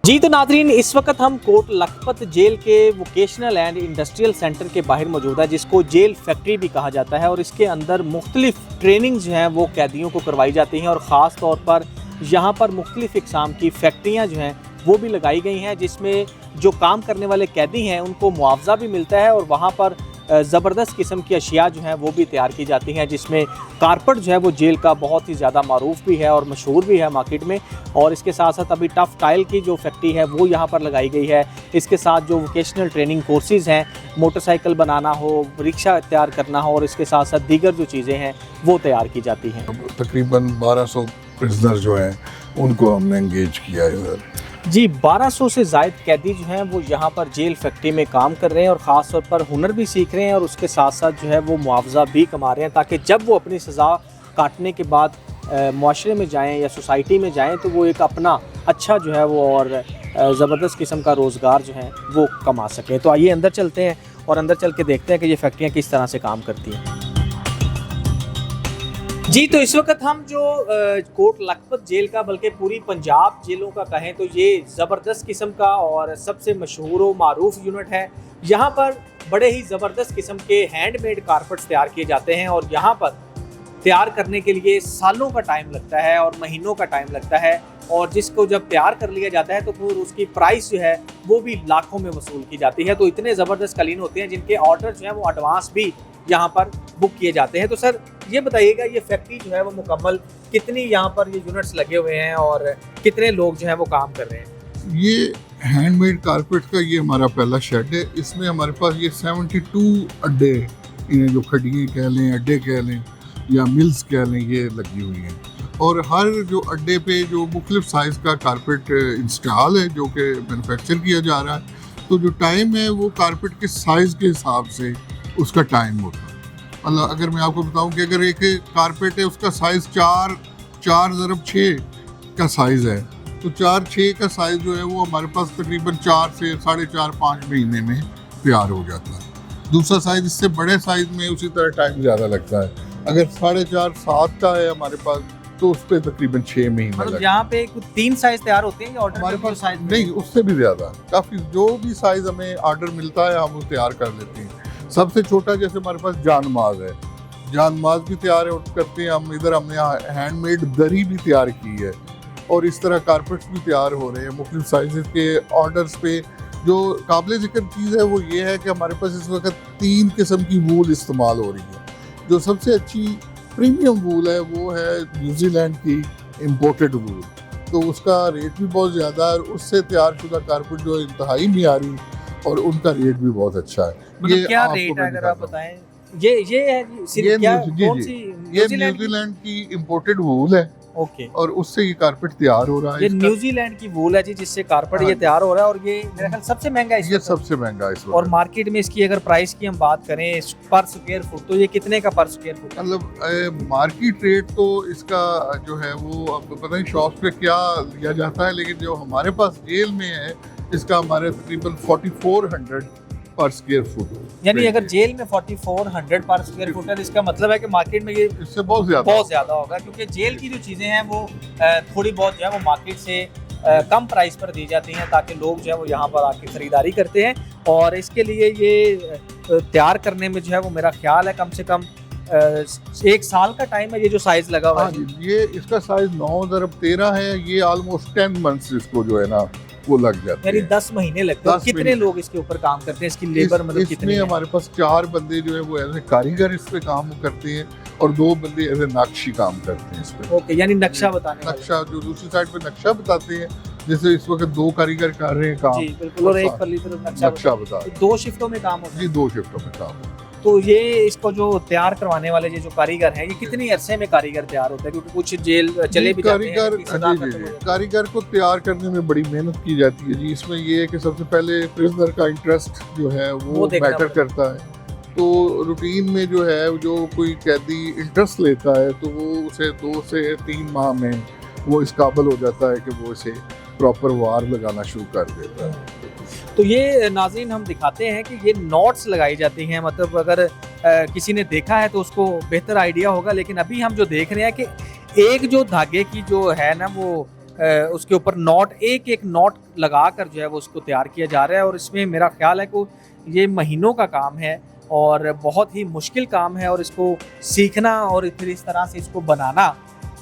जी तो नाजरीन, इस वक्त हम कोट लखपत जेल के वोकेशनल एंड इंडस्ट्रियल सेंटर के बाहर मौजूद है, जिसको जेल फैक्ट्री भी कहा जाता है। और इसके अंदर मुख्तलिफ ट्रेनिंग्स जो हैं वो कैदियों को करवाई जाती हैं और ख़ास तौर पर यहाँ पर मुख्तलिफ इक़साम की फैक्ट्रियाँ जो हैं वो भी लगाई गई हैं, जिसमें जो काम करने वाले कैदी हैं उनको मुआवजा भी मिलता है और वहाँ पर ज़बरदस्त किस्म की अशिया जो हैं वो भी तैयार की जाती हैं, जिसमें कारपेट जो है वो जेल का बहुत ही ज़्यादा मारूफ भी है और मशहूर भी है मार्केट में। और इसके साथ साथ अभी टफ़ टाइल की जो फैक्ट्री है वो यहाँ पर लगाई गई है। इसके साथ जो वोकेशनल ट्रेनिंग कोर्सेज़ हैं, मोटरसाइकिल बनाना हो, रिक्शा तैयार करना हो और इसके साथ साथ दीगर जो चीज़ें हैं वो तैयार की जाती हैं। तकरीबन 1200 प्रिजनर जो हैं उनको हमने एंगेज किया है इधर। जी, 1200 से ज़ायद कैदी जो हैं वो यहाँ पर जेल फैक्ट्री में काम कर रहे हैं और ख़ास तौर पर हुनर भी सीख रहे हैं और उसके साथ साथ जो है वो मुआवजा भी कमा रहे हैं, ताकि जब वो अपनी सज़ा काटने के बाद मुआशरे में जाएं या सोसाइटी में जाएं तो वो एक अपना अच्छा जो है वो और ज़बरदस्त किस्म का रोज़गार जो है वो कमा सकें। तो आइए अंदर चलते हैं और अंदर चल के देखते हैं कि ये फैक्ट्रियाँ किस तरह से काम करती हैं। जी तो इस वक्त हम जो कोट लखपत जेल का बल्कि पूरी पंजाब जेलों का कहें तो ये ज़बरदस्त किस्म का और सबसे मशहूर व मारूफ यूनिट है। यहाँ पर बड़े ही ज़बरदस्त किस्म के हैंडमेड कारपेट्स तैयार किए जाते हैं और यहाँ पर तैयार करने के लिए सालों का टाइम लगता है और महीनों का टाइम लगता है। और जिसको जब तैयार कर लिया जाता है तो फिर उसकी प्राइस जो है वो भी लाखों में वसूल की जाती है। तो इतने ज़बरदस्त कालीन होते हैं जिनके ऑर्डर जो है वो एडवांस भी यहाँ पर बुक किए जाते हैं। तो सर ये बताइएगा, ये फैक्ट्री जो है वो मुकम्मल कितनी यहाँ पर ये यूनिट्स लगे हुए हैं और कितने लोग जो है वो काम कर रहे हैं? ये हैंडमेड कारपेट का ये हमारा पहला शेड है। इसमें हमारे पास ये 72 अड्डे, इन्हें जो खड्डिए कह लें, अड्डे कह लें या मिल्स कह लें, ये लगी हुई हैं। और हर जो अड्डे पे जो मुख्तलिफ साइज़ का कारपेट इंस्टॉल है जो कि मैन्युफैक्चर किया जा रहा है। तो जो टाइम है वो कारपेट के साइज़ के हिसाब से उसका टाइम होता है। मतलब अगर मैं आपको बताऊं कि अगर एक कारपेट है उसका साइज़ 4x6 का साइज़ है, तो 4x6 का साइज़ जो है वो हमारे पास तकरीबन 4 से 4.5-5 महीने में तैयार हो जाता है। दूसरा साइज़ इससे बड़े साइज़ में उसी तरह टाइम ज़्यादा लगता है। अगर 4.5-7 का है हमारे पास तो उस पर तकरीबन 6 महीने मतलब यहाँ पे 3 साइज तैयार होते हैं ऑर्डर हमारे पास साइज नहीं, उससे भी ज़्यादा काफ़ी जो भी साइज़ हमें ऑर्डर मिलता है हम वो तैयार कर लेते हैं। सबसे छोटा जैसे हमारे पास जानमाज है, जानमाज भी तैयार करते हैं हम। इधर हमने हैंडमेड दरी भी तैयार की है और इस तरह कारपेट्स भी तैयार हो रहे हैं मुख्तलिफ साइज़ के ऑर्डर्स पे। जो काबिल ज़िक्र चीज़ है वो ये है कि हमारे पास इस वक्त 3 किस्म की वूल इस्तेमाल हो रही है। जो सबसे अच्छी प्रीमियम वूल है वो है न्यूजीलैंड की इम्पोर्टेड वूल, तो उसका रेट भी बहुत ज़्यादा है और उससे तैयार शुदा कारपेट जो इंतहाई मियारी और उनका रेट भी बहुत अच्छा है। मतलब क्या रेट है अगर आप बताएं? ये है ये न्यूजीलैंड की इम्पोर्टेड वूल है। ओके। और उससे ये कारपेट तैयार हो रहा है। ये न्यूजीलैंड की वूल है जी, जिससे कारपेट ये तैयार हो रहा है और ये मेरे ख्याल सबसे महंगा है। ये सबसे महंगा इस वक्त। और मार्केट में इसकी अगर प्राइस की हम बात करें पर स्क्वायर फुट, तो ये कितने का पर स्क्वायर फुट? मतलब मार्केट रेट तो इसका जो है वो अब पता नहीं शॉप पे क्या लिया जाता है, लेकिन जो हमारे पास जेल में है इसका हमारे तकरीबन 4400 पर स्क्वायर फुट। यानी अगर जेल में 4400 पर स्क्वायर फुट है, इसका मतलब है कि मार्केट में ये इससे बहुत ज्यादा होगा, क्योंकि जेल की जो चीज़ें हैं वो थोड़ी बहुत जो है वो मार्केट से कम प्राइस पर दी जाती हैं, ताकि लोग जो है वो यहाँ पर आके ख़रीदारी करते हैं। और इसके लिए ये तैयार करने में जो है वो मेरा ख्याल है कम से कम 1 साल का टाइम है। ये जो साइज़ लगा हुआ है ये इसका साइज़ 9x13 है। ये ऑलमोस्ट 10 मंथ्स इसको जो है ना वो लग जाते हैं, यानी 10 महीने लगते हैं। कितने लोग इसके ऊपर काम करते हैं? इसकी लेबर मतलब कितनी है? हमारे पास 4 बंदे जो है वो एज ए कारीगर इस पे काम करते हैं और 2 बंदे एज ए नक्शी काम करते हैं इस पे। ओके, यानी नक्शा बताने नक्शा जो दूसरी साइड पे नक्शा बताते हैं, जैसे इस वक्त 2 कारीगर कर रहे हैं काम। जी बिल्कुल। और एक पल्ली तरफ नक्शा बता रहे हैं। 2 शिफ्टों में काम होता है? जी 2 शिफ्टों में काम। तो ये इसको जो तैयार करवाने वाले जो कारीगर हैं, ये कितनी अरसे में कारीगर तैयार होता है? क्योंकि कुछ जेल चले भी जाते हैं। कारीगर को तैयार करने में बड़ी मेहनत की जाती है जी। इसमें ये है कि सबसे पहले प्रिजनर का इंटरेस्ट जो है वो मैटर करता है। तो रूटीन में जो है जो कोई कैदी इंटरेस्ट लेता है तो वो उसे 2 से 3 माह में वो इस काबिल हो जाता है कि वो इसे प्रॉपर वार लगाना शुरू कर देता है। तो ये नाज़रीन हम दिखाते हैं कि ये नॉट्स लगाई जाती हैं। मतलब अगर किसी ने देखा है तो उसको बेहतर आइडिया होगा, लेकिन अभी हम जो देख रहे हैं कि एक जो धागे की जो है ना वो उसके ऊपर नॉट एक एक नॉट लगाकर जो है वो उसको तैयार किया जा रहा है। और इसमें मेरा ख्याल है कि ये महीनों का काम है और बहुत ही मुश्किल काम है, और इसको सीखना और फिर इस तरह से इसको बनाना,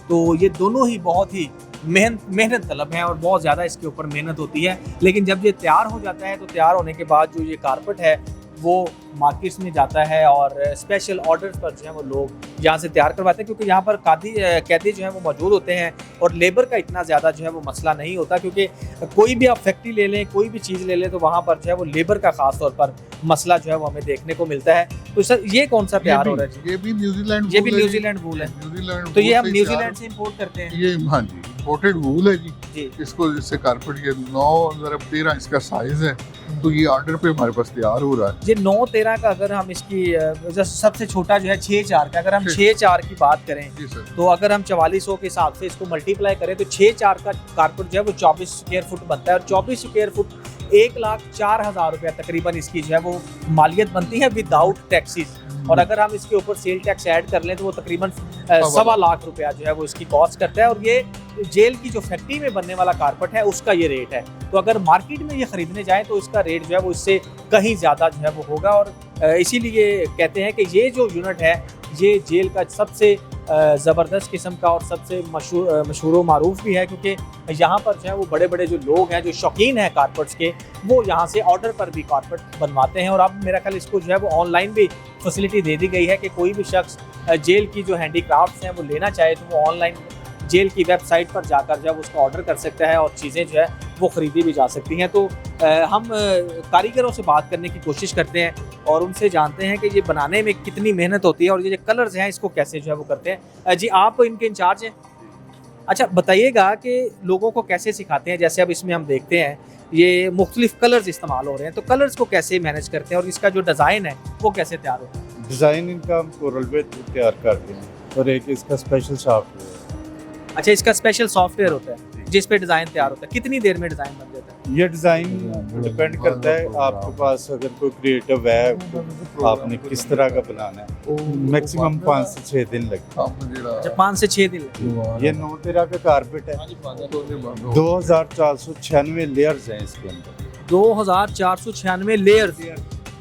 तो ये दोनों ही बहुत ही मेहनत तलब है और बहुत ज़्यादा इसके ऊपर मेहनत होती है। लेकिन जब ये तैयार हो जाता है तो तैयार होने के बाद जो ये कारपेट है वो मार्केट्स में जाता है और स्पेशल ऑर्डर्स पर जो है वो लोग यहाँ से तैयार करवाते हैं, क्योंकि यहाँ पर कैदी जो है वो मौजूद होते हैं और लेबर का इतना ज़्यादा जो है वो मसला नहीं होता, क्योंकि कोई भी आप फैक्ट्री ले लें, कोई भी चीज़ ले लें, तो वहाँ पर जो है वो लेबर का ख़ास तौर पर मसला जो है वो हमें देखने को मिलता है। तो सर ये कौन सा तैयार हो रहा है? ये भी न्यूजीलैंड वूल है। तो ये हम न्यूजीलैंड से इम्पोर्ट करते हैं? ये हाँ जी इम्पोर्टेड वूल है जी। इसको जिससे कारपेट ये 9/13 इसका साइज है, तो ये ऑर्डर पे हमारे पास तैयार हो रहा है। ये 9/13 का अगर हम इसकी सबसे छोटा जो है 6/4 का, अगर हम 6/4 की बात करें तो अगर हम 4400 के हिसाब से इसको मल्टीप्लाई करें तो 6/4 का कारपेट जो है वो 24 स्क्वायर फुट बनता है, और 24 स्क्वायर फुट 1,04,000 रुपया तकरीबन इसकी जो है वो मालियत बनती है विदाउट टैक्सेस। और अगर हम इसके ऊपर सेल टैक्स ऐड कर लें तो वो तकरीबन 1.25 लाख रुपया जो है वो इसकी कॉस्ट करता है। और ये जेल की जो फैक्ट्री में बनने वाला कारपेट है उसका ये रेट है। तो अगर मार्केट में ये खरीदने जाएं तो इसका रेट जो है वो इससे कहीं ज़्यादा जो है वो होगा। और इसीलिए कहते हैं कि ये जो यूनिट है ये जेल का सबसे ज़बरदस्त किस्म का और सबसे मशहूर मारूफ भी है, क्योंकि यहाँ पर जो है वो बड़े बड़े जो लोग हैं जो शौकीन हैं कारपेट्स के, वो यहाँ से ऑर्डर पर भी कारपेट बनवाते हैं। और अब मेरा ख्याल इसको जो है वो ऑनलाइन भी फैसिलिटी दे दी गई है कि कोई भी शख्स जेल की जो हैंडीक्राफ्ट्स हैं वो लेना चाहे तो वो ऑनलाइन जेल की वेबसाइट पर जाकर जो है उसका ऑर्डर कर सकता है और चीज़ें जो है वो ख़रीदी भी जा सकती हैं। तो हम कारीगरों से बात करने की कोशिश करते हैं और उनसे जानते हैं कि ये बनाने में कितनी मेहनत होती है और ये जो कलर्स हैं इसको कैसे जो है वो करते हैं। जी आप इनके इंचार्ज हैं? अच्छा बताइएगा कि लोगों को कैसे सिखाते हैं, जैसे अब इसमें हम देखते हैं ये मुख्तलिफ कलर्स इस्तेमाल हो रहे हैं, तो कलर्स को कैसे मैनेज करते हैं और इसका जो डिज़ाइन है वो कैसे तैयार होता है? डिज़ाइन इनका हम कोरल पे तैयार करते हैं और एक इसका स्पेशल सॉफ्टवेयर। अच्छा इसका स्पेशल सॉफ्टवेयर होता है जिस पे डिज़ाइन तैयार होता है। कितनी देर में डिज़ाइन बन जाता है? ये डिज़ाइन डिपेंड करता है आपके पास अगर कोई क्रिएटिव है आपने किस तरह का बनाना है। मैक्सिमम 5 से 6 दिन लगते हैं। अच्छा 5 से 6 दिन लगते हैं। ये 9/13 का कारपेट है। 2496 लेयर्स हैं इसके अंदर। 2496 लेयर्स,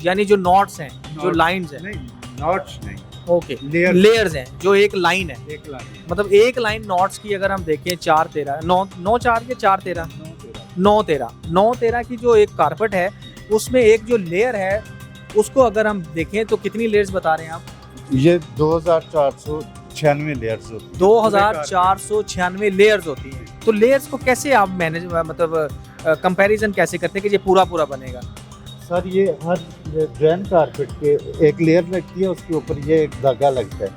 यानी जो नॉट्स हैं जो लाइंस हैं? नहीं नॉट्स नहीं, ओके लेयर्स हैं जो एक लाइन है। एक लाइन मतलब एक लाइन नॉट्स की अगर हम देखें 4/13 9/4 के 4/13 9/13 की जो एक कारपेट है उसमें एक जो लेयर है उसको अगर हम देखें तो कितनी लेयर्स बता रहे हैं आप? ये 2496 लेयर्स होती है। 2496 लेयर्स होती हैं। तो लेयर्स को कैसे आप मैनेज मतलब कंपैरिजन कैसे करते हैं कि ये पूरा बनेगा? सर ये हर ड्रेन कारपेट के एक लेयर लगती है, उसके ऊपर ये एक धागा लगता है,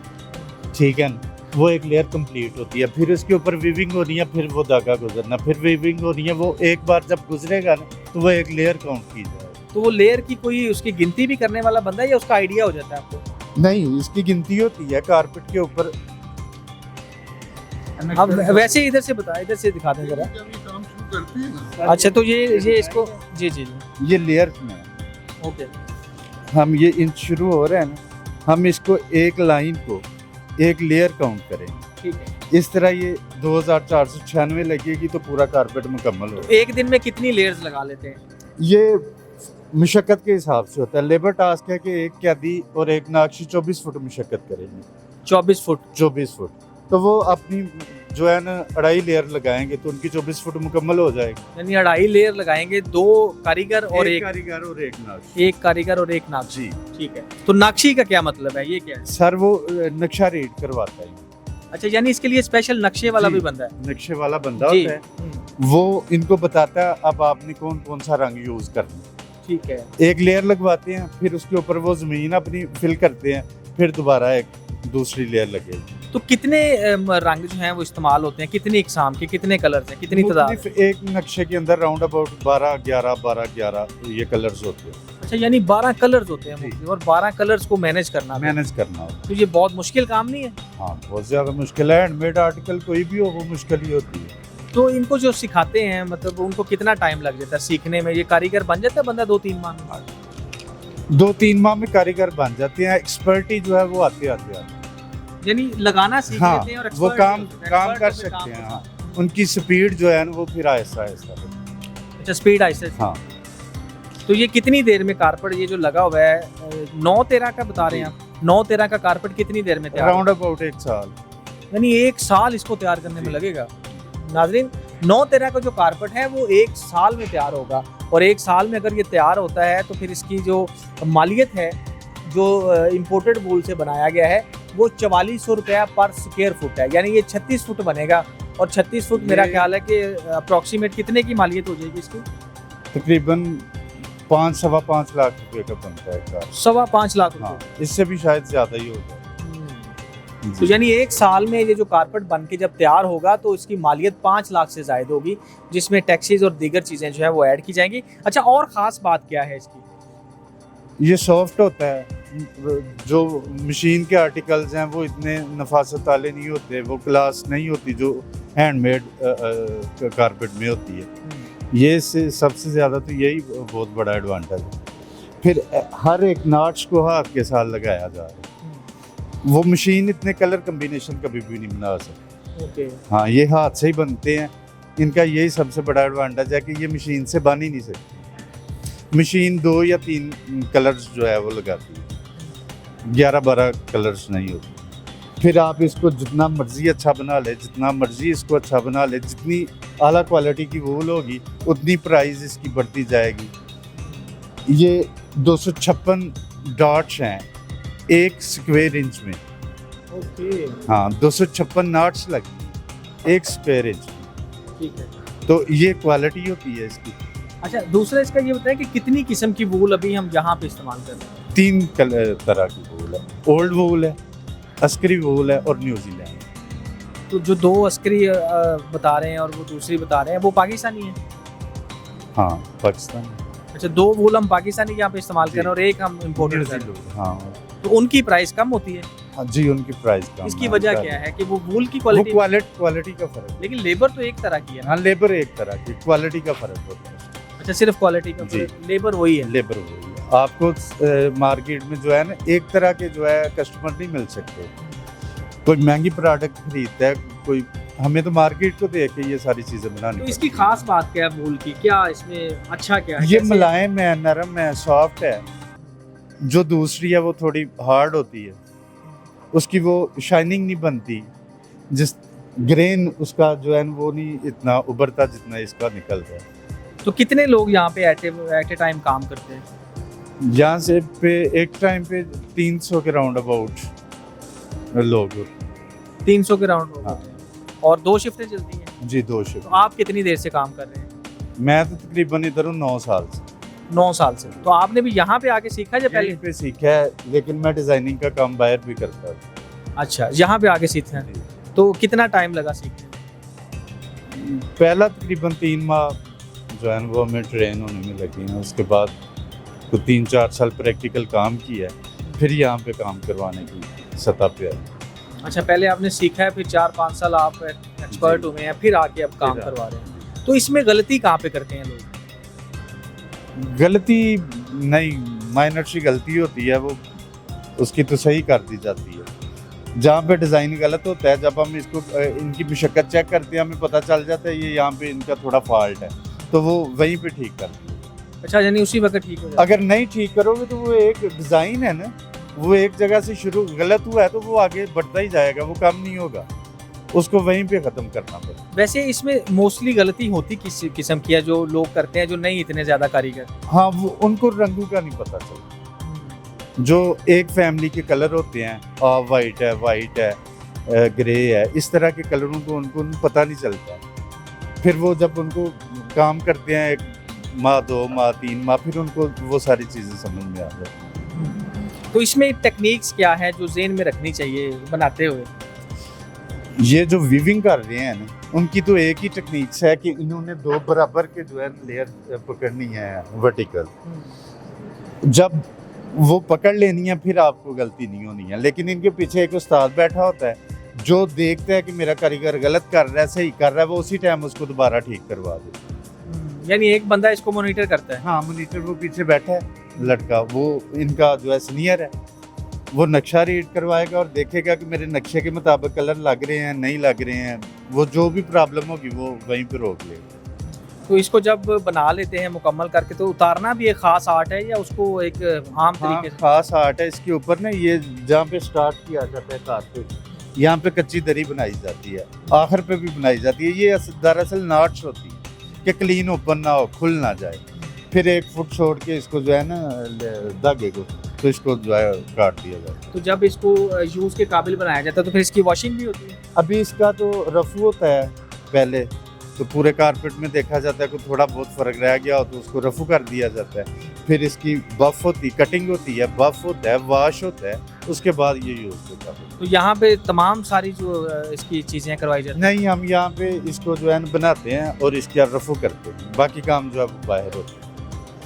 ठीक है ना, वो एक लेयर कंप्लीट होती है, फिर उसके ऊपर वीविंग हो रही है, फिर वो धागा गुजरना, फिर वीविंग हो रही है, वो एक बार जब गुजरेगा ना तो वो एक लेयर काउंट की जाएगी। तो वो लेयर की कोई उसकी गिनती भी करने वाला बंदा है या उसका आइडिया हो जाता है आपको? नहीं, इसकी गिनती होती है कारपेट के ऊपर। अब वैसे इधर से बता, इधर से दिखा दें जरा। अच्छा तो ये इसको जी ये लेयर में ओके हम ये इन शुरू हो रहे हैं ना, हम इसको एक लाइन को एक लेयर काउंट करेंगे, ठीक है। इस तरह ये 2496 लगेगी तो पूरा कारपेट मुकम्मल होगा। एक दिन में कितनी लेयर्स लगा लेते हैं? ये मशक्क़त के हिसाब से होता है। लेबर टास्क है कि एक कैदी और एक नाकशी 24 फुट मशक्क़त करेंगे। 24 फुट तो वो अपनी जो है ना 2.5 लेयर लगाएंगे तो उनकी 24 फुट मुकम्मल हो जाएगी। यानी 2.5 लेयर लगाएंगे, 2 कारीगर और एक कारीगर और एक नाकशी। एक कारीगर और एक नाकशी, जी ठीक है। तो नाकशी का क्या मतलब है, ये क्या है? सर वो नक्शा रीड करवाता है। अच्छा यानी इसके लिए स्पेशल नक्शे वाला भी बंदा है? नक्शे वाला बंदा होता है, वो इनको बताता है अब आपने कौन कौन सा रंग यूज करना है, ठीक है। एक लेयर लगवाते हैं, फिर उसके ऊपर वो जमीन अपनी फिल करते हैं, फिर दोबारा एक दूसरी लेयर लगेगी। तो कितने रंग जो हैं वो इस्तेमाल होते हैं, कितनी इकसाम के, कितने कलर्स हैं, कितनी तादाद? एक नक्शे के अंदर राउंड अबाउट 12-11 ये कलर्स होते हैं। अच्छा यानी 12 कलर्स होते हैं और 12 कलर्स को मैनेज करना होता है। तो ये बहुत मुश्किल काम नहीं है? हाँ बहुत ज्यादा मुश्किल है। हैंडमेड आर्टिकल कोई भी हो वो मुश्किल ही होती है। तो इनको जो सिखाते हैं मतलब उनको कितना टाइम लग जाता है सीखने में? ये कारीगर बन जाता है बंदा 2-3 माह में? 2-3 माह में कारीगर बन जाते हैं। एक्सपर्टी जो है वो आते यानी लगाना सीख लेते हैं और वो काम कर सकते हैं। हाँ। उनकी स्पीड जो है ना वो फिर आहिस्ता आहिस्ता अच्छा, स्पीड आहिस्ते से। हाँ। तो ये कितनी देर में कारपेट ये जो लगा हुआ है 9-13 का बता रहे हैं आप, 9-13 का कारपेट कितनी देर में तैयार? अराउंड अबाउट 1 साल। यानी 1 साल इसको तैयार करने में जी। लगेगा। नाजरीन, 9-13 का जो कारपेट है वो 1 साल में तैयार होगा, और 1 साल में अगर ये तैयार होता है तो फिर इसकी जो मालियत है, जो इम्पोर्टेड वूल से बनाया गया है, वो 4400 रुपया पर स्क्वायर फुट है। यानी ये 36 फुट बनेगा, और 36 फुट मेरा ख्याल है कि अप्रॉक्सीमेट कितने की मालियत हो जाएगी इसकी? तकरीबन 5-5.5 लाख रुपए का बनता है कार। 5.25 लाख रुपए। हाँ, इससे भी शायद ज्यादा ही हो जाए। तो यानी 1 साल में ये जो कारपेट बन के जब तैयार होगा तो इसकी मालियत 5 लाख से ज़ायद होगी, जिसमें टैक्सीज और दीगर चीज़ें जो है वो ऐड की जाएंगी। अच्छा, और ख़ास बात क्या है इसकी? ये सॉफ्ट होता है, जो मशीन के आर्टिकल्स हैं वो इतने नफासत वाले नहीं होते, वो क्लास नहीं होती जो हैंडमेड कारपेट में होती है। ये से सबसे ज़्यादा तो यही बहुत बड़ा एडवांटेज है। फिर हर एक नाट्स को हाथ के साथ लगाया जा रहा है, वो मशीन इतने कलर कम्बिनेशन कभी भी नहीं बना सकती। ओके। हाँ, ये हाथ से ही बनते हैं, इनका यही सबसे बड़ा एडवांटेज है कि ये मशीन से बन ही नहीं सकती। मशीन 2 या 3 कलर्स जो है वो लगाती है, 11-12 कलर्स नहीं होते। फिर आप इसको जितना मर्जी अच्छा बना ले, जितना मर्जी इसको अच्छा बना ले, जितनी आला क्वालिटी की वूल होगी उतनी प्राइस इसकी बढ़ती जाएगी। ये 256 डॉट्स हैं 1 स्क्वायर इंच में। ओके। हाँ, 256 नॉट्स लगी 1 स्क्वायर इंच में। ठीक है। तो ये क्वालिटी होती है इसकी। अच्छा, दूसरा इसका ये बताएं कि कितनी किस्म की वूल अभी हम यहाँ पे इस्तेमाल कर रहे हैं? 3 तरह की वूल है, ओल्ड वूल है, अस्करी वूल है और न्यूजीलैंड। तो जो 2 अस्करी बता रहे हैं और वो दूसरी बता रहे हैं, वो पाकिस्तानी है? हाँ, पाकिस्तान। अच्छा, 2 वूल हम पाकिस्तानी यहाँ पे इस्तेमाल कर रहे हैं और एक हम इम्पोर्टेड कर रहे हैं। हाँ। तो उनकी प्राइस कम होती है? हाँ जी, उनकी प्राइस कम। इसकी वजह क्या है कि वो वूल की वो क्वालिटी, क्वालिटी का फर्क है। लेकिन लेबर तो एक तरह की है ना? हाँ, लेबर एक तरह की, क्वालिटी का फर्क होता है। अच्छा, सिर्फ क्वालिटी का जी। फर्क, लेबर वही है। लेबर वही है। आपको मार्केट में जो है ना एक तरह के जो है कस्टमर नहीं मिल सकते। कोई महंगी प्रोडक्ट खरीदता है, कोई हमें तो मार्केट को देख के ये सारी चीजें बनानी तो पड़ती इसकी हैं। खास बात क्या है वूल की? क्या इसमें अच्छा क्या है? ये कैसे? मुलायम है, नरम है, सॉफ्ट है। जो दूसरी है वो थोड़ी हार्ड होती है, उसकी वो शाइनिंग नहीं बनती, जिस ग्रेन उसका जो है वो नहीं इतना उभरता जितना इसका निकलता है। तो कितने लोग यहाँ पे एट ए टाइम काम करते हैं? यहाँ से पे एक टाइम पे 300 के राउंड अबाउट लोग। 300 के राउंड लोग हाँ। होते हैं। और 2 शिफ्टें चलती हैं? जी, 2 शिफ्ट। तो आप कितनी देर से काम कर रहे हैं? मैं तो तकरीबन इधर हूँ 9 साल से। 9 साल से। तो आपने भी यहाँ पे आके सीखा या पहले पहले? पे सीखा है, लेकिन मैं डिजाइनिंग का काम बाहर भी करता हूँ। अच्छा, यहाँ पे आके सीखे हैं। तो कितना टाइम लगा सीखने में? पहला तकरीबन 3 माह जो है वो हमें ट्रेन होने में लगी है, उसके बाद तो 3-4 साल प्रैक्टिकल काम किया है, फिर यहाँ पे काम करवाने की सतह पे आए। अच्छा, पहले आपने सीखा है, फिर 4-5 साल आप एक्सपर्ट हुए हैं, फिर आके अब काम फिर करवा रहे हैं। तो इसमें गलती कहाँ पे करते हैं लोग? गलती नहीं, माइनर सी गलती होती है, वो उसकी तो सही कर दी जाती है। जहाँ पे डिज़ाइन गलत होता है, जब हम इसको इनकी मशक्कत चेक करते हैं, हमें पता चल जाता है ये यहाँ पे इनका थोड़ा फॉल्ट है, तो वो वहीं पे ठीक कर दिया। अच्छा, यानी उसी वक्त ठीक हो जाए? अगर नहीं ठीक करोगे तो वो एक डिज़ाइन है ना, वो एक जगह से शुरू गलत हुआ है तो वो आगे बढ़ता ही जाएगा, वो कम नहीं होगा, उसको वहीं पे ख़त्म करना पड़ेगा। वैसे इसमें मोस्टली गलती होती किस किस्म की है जो लोग करते हैं, जो नहीं इतने ज़्यादा कारीगर? हाँ, वो उनको रंगों का नहीं पता चलता। जो एक फैमिली के कलर होते हैं, वाइट है, ग्रे है, इस तरह के कलरों को उनको पता नहीं चलता। फिर वो जब उनको काम करते हैं 1 माह, 2 माह, 3 माह, फिर उनको वो सारी चीज़ें समझ में आ जाती। तो इसमें टेक्निक्स क्या है जो ज़हन में रखनी चाहिए बनाते हुए? ये जो वीविंग कर रहे हैं ना, उनकी तो एक ही टेक्निक्स है कि इन्होंने 2 बराबर के जो है लेयर पकड़नी है वर्टिकल। जब वो पकड़ लेनी है फिर आपको गलती नहीं होनी है, लेकिन इनके पीछे एक उस्ताद बैठा होता है जो देखता है कि मेरा कारीगर गलत कर रहा है, सही कर रहा है, वो उसी टाइम उसको दोबारा ठीक करवा दे। यानी एक बंदा इसको मॉनिटर करता है? हाँ, मॉनिटर वो पीछे बैठा है लड़का, वो इनका जो है सीनियर है, वो नक्शा रीड करवाएगा और देखेगा कि मेरे नक्शे के मुताबिक कलर लग रहे हैं नहीं लग रहे हैं, वो जो भी प्रॉब्लम होगी वो वहीं पे रोक लेगा। तो इसको जब बना लेते हैं मुकम्मल करके तो उतारना भी एक ख़ास आर्ट है या उसको एक आम तरीके से? खास आर्ट है इसके ऊपर ना, ये जहाँ पे स्टार्ट किया जाता है कारपेट, यहाँ पे कच्ची दरी बनाई जाती है, आखिर पे भी बनाई जाती है। ये दरअसल नॉट्स होती है कि क्लीन ओपन ना हो, खुल ना जाए। फिर 1 फुट छोड़ के इसको जो है ना धागे को, तो इसको जो है काट दिया जाए। तो जब इसको यूज़ के काबिल बनाया जाता है तो फिर इसकी वॉशिंग भी होती है? अभी इसका तो रफू होता है पहले, तो पूरे कारपेट में देखा जाता है कि थोड़ा बहुत फ़र्क रह गया हो तो उसको रफू कर दिया जाता है। फिर इसकी बफ होती, कटिंग होती है, बफ होता है, वॉश होता है, उसके बाद ये यूज़ होता है। तो यहाँ पे तमाम सारी जो इसकी चीज़ें करवाई जाती हैं? नहीं, हम यहाँ पे इसको जो है बनाते हैं और इसका रफू करते हैं, बाकी काम जो है वो बाहर होता है।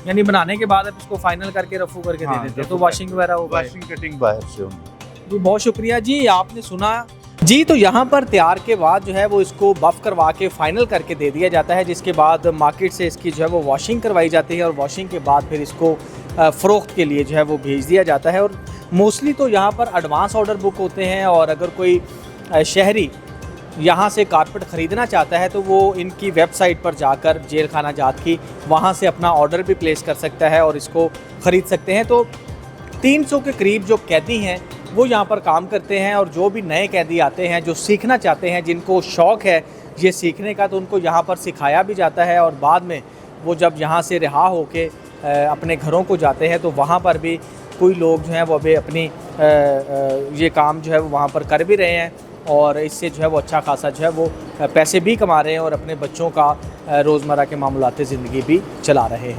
यानी बनाने के बाद आप इसको फाइनल करके रफू करके दे देते हैं, तो वॉशिंग वगैरह होगा? वॉशिंग कटिंग बाहर से होगी। जी बहुत शुक्रिया जी, आपने सुना जी। तो यहाँ पर तैयार के बाद जो है वो इसको बफ़ करवा के फ़ाइनल करके दे दिया जाता है, जिसके बाद मार्केट से इसकी जो है वो वॉशिंग करवाई जाती है और वॉशिंग के बाद फिर इसको फ़रोख्त के लिए जो है वो भेज दिया जाता है। और मोस्टली तो यहाँ पर एडवांस ऑर्डर बुक होते हैं, और अगर कोई शहरी यहाँ से कारपेट ख़रीदना चाहता है तो वो इनकी वेबसाइट पर जाकर जेल खाना जात की वहाँ से अपना ऑर्डर भी प्लेस कर सकता है और इसको ख़रीद सकते हैं। तो 300 के करीब जो कैदी हैं वो यहाँ पर काम करते हैं, और जो भी नए कैदी आते हैं जो सीखना चाहते हैं, जिनको शौक़ है ये सीखने का, तो उनको यहाँ पर सिखाया भी जाता है। और बाद में वो जब यहाँ से रिहा होके अपने घरों को जाते हैं तो वहाँ पर भी कोई लोग जो हैं वो अभी अपनी ये काम जो है वो वहाँ पर कर भी रहे हैं, और इससे जो है वो अच्छा खासा जो है वो पैसे भी कमा रहे हैं और अपने बच्चों का रोज़मर्रा के मामलाते ज़िंदगी भी चला रहे हैं।